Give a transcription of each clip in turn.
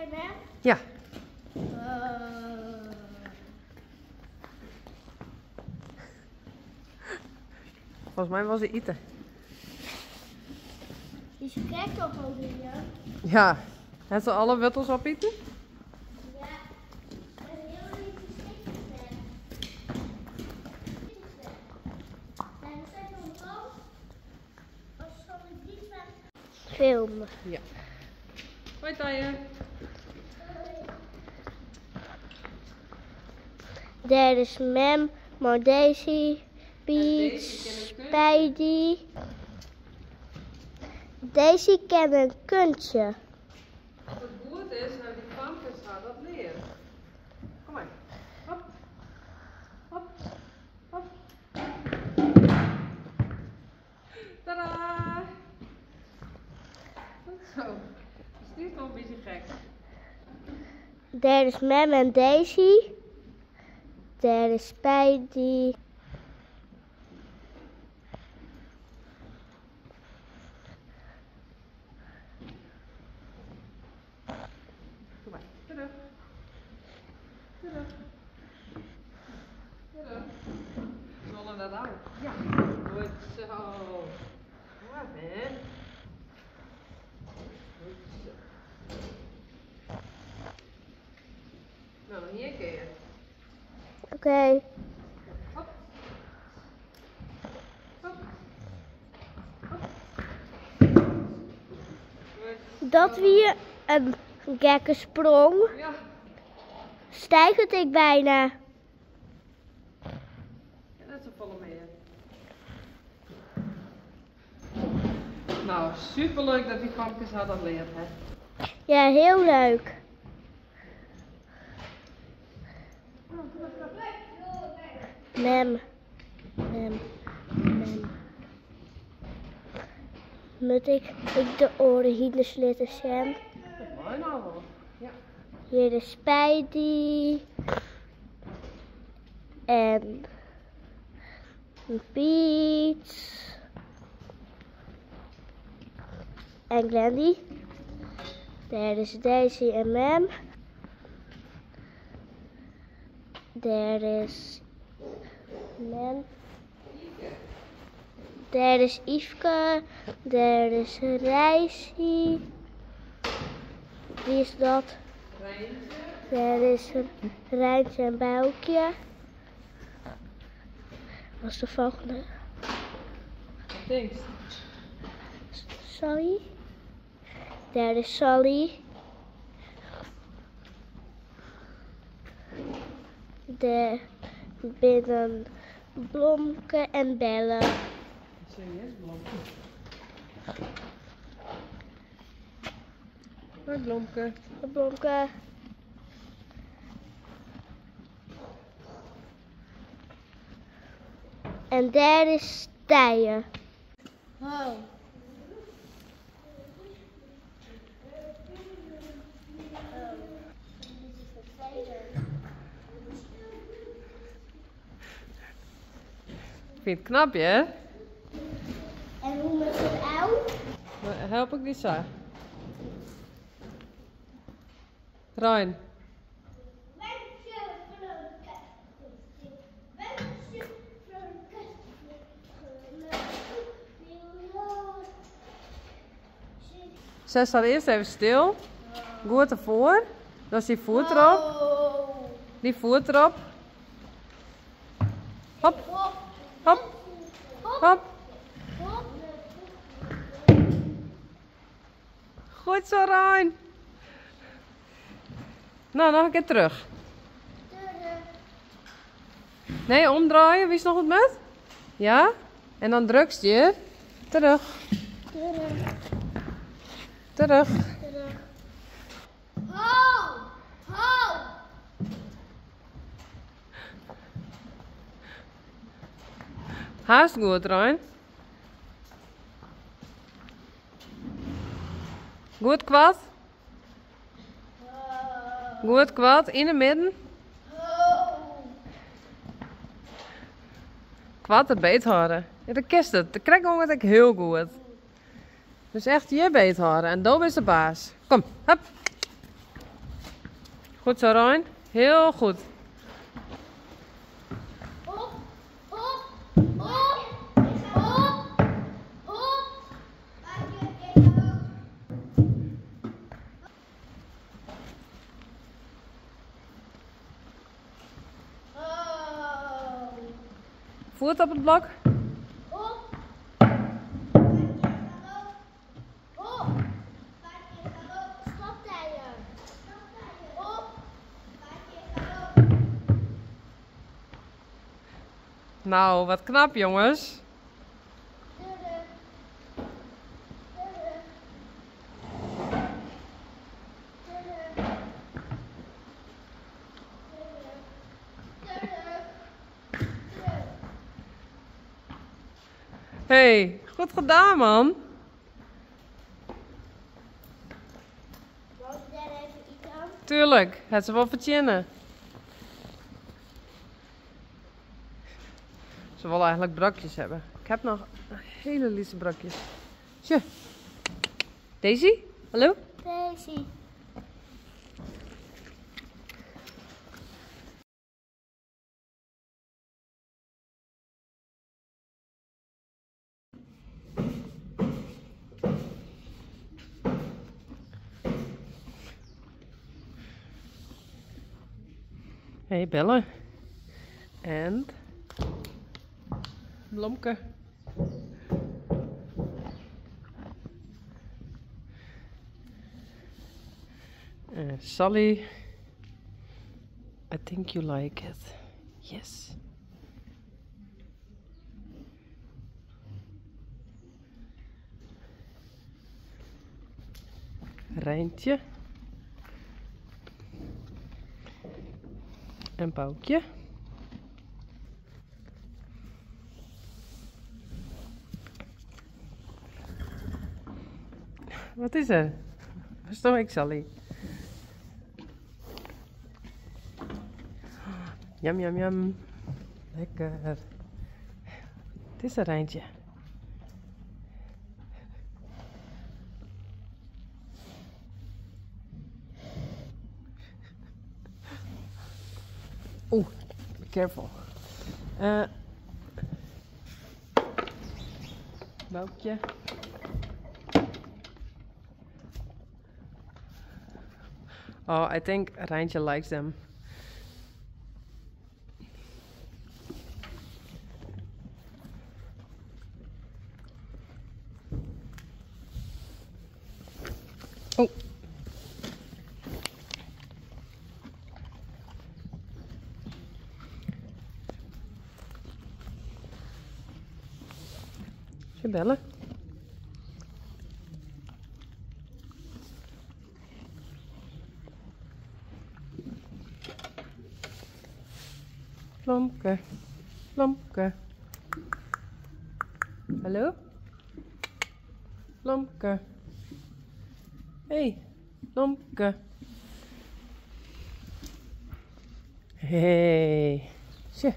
jij mee? Ja. Volgens mij was hij eten. Dus je kijkt toch al weer? Ja. Heeft ze alle wortels op eten? Ja. En heel lief voorzichtig zijn. En we zijn nog boos. Als zal ik niet van filmen. Ja. Hoi Tanje. Daar is Mem, maar Daisy, Piet, Spidey. Daisy kent een kunstje. Als het goed is, nou die kampjes gaat dat leren. Kom maar. Hop. Hop. Hop. Tadaa! Goed zo. Is dit nog een beetje gek? Daar is Mem en Daisy. Daar is Spidey. Kom maar. Terug. Terug. Terug. Zullen we dat houden? Ja. Goed zo. Ja, hè? Goed zo. Nou, nog hier een keer. Oké. Hop. Hop. Hop. Goed. Dat weer een gekke sprong. Ja. Stijgend ik bijna. Ja, dat is een volle mee. Nou, superleuk dat die kampjes hadden leren, hè? Ja, heel leuk. Mem. Mem. Mem. Moet ik de oren hier slitten zijn? Mooi nou wel. Ja. Hier is Spidey. En Piet. En Glendy. Daar is Daisy en Mem. Daar is Mem. Daar is Yveske. Daar is Reisje. Wie is dat? Rein. Daar is Rein en Boukje. Wat is de volgende? Thanks. Sally. Daar is Sally. Daar binnen Blomke en Belle. Serieus, Blomke. Hoi Blomke. Blomke. En daar is Tije. Oh. Ik vind het knap, hè? En hoe met het oud? Dan help ik die zo. Rein. Zet staat eerst even stil. Goed ervoor. Dan is die voet erop. Die voet erop. Hop. Hop. Hop. Goed zo, Rein. Nou, nog een keer terug. Nee, omdraaien. Wie is nog goed met? Ja? En dan drukst je. Terug. Terug. Ho! Ho! Haast goed, Rein. Goed kwad. Goed kwad. In het midden. Kwad het beet houden. Ja, dat kist het. Dat krijg ik heel goed. Dus echt je beet houden. En dan is de baas. Kom, hop. Goed zo, Rein. Heel goed. Hop, hop, hop, hop, hop. Oh. Voet op het blok. Hop. Hop. Stoptijden. Hop. Nou, wat knap, jongens. Hey, goed gedaan, man. Wou je daar even iets aan? Tuurlijk, het ze wel verzinnen. Ze willen eigenlijk brakjes hebben. Ik heb nog hele lieve brakjes. Tje. Daisy, hallo? Daisy. Hey, Belle. En Blomke. Sally. I think you like it. Yes. Reintje. En Boukje. Wat is er? Waar sta ik, Sally? Jam, jam, jam. Lekker. Het is een Reintje. Oeh, be careful. Boukje. Oh, I think Reintje likes them. Oh. Je bellen? Blomke, Blomke. Hallo? Blomke. Hey, Blomke. Hey. Tje.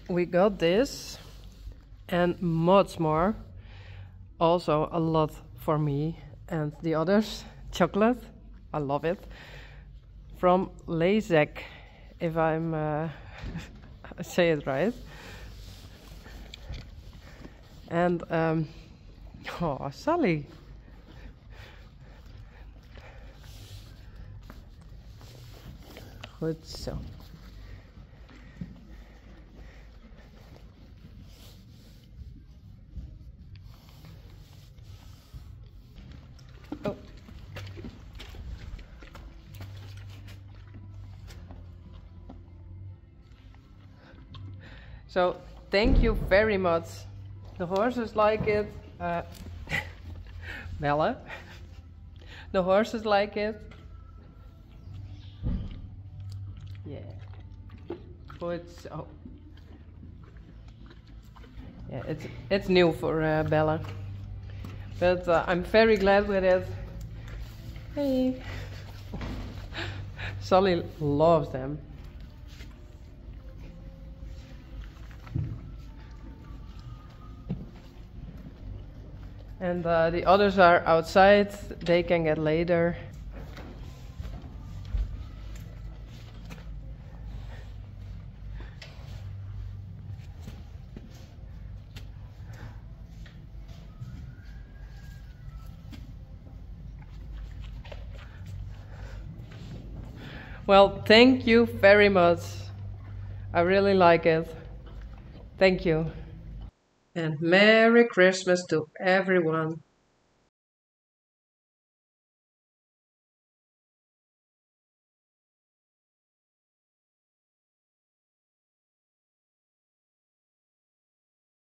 We got this and much more. Also a lot for me and the others. Chocolate, I love it. From Lezek, if I'm say it right. And oh, Sally. Goed zo. Oh. So thank you very much. The horses like it. Belle. The horses like it. Yeah. Good. So. Yeah, it's new for Belle, but I'm very glad with it. Hey. Sully loves them. And the others are outside, they can get later. Well, thank you very much. I really like it. Thank you. And Merry Christmas to everyone.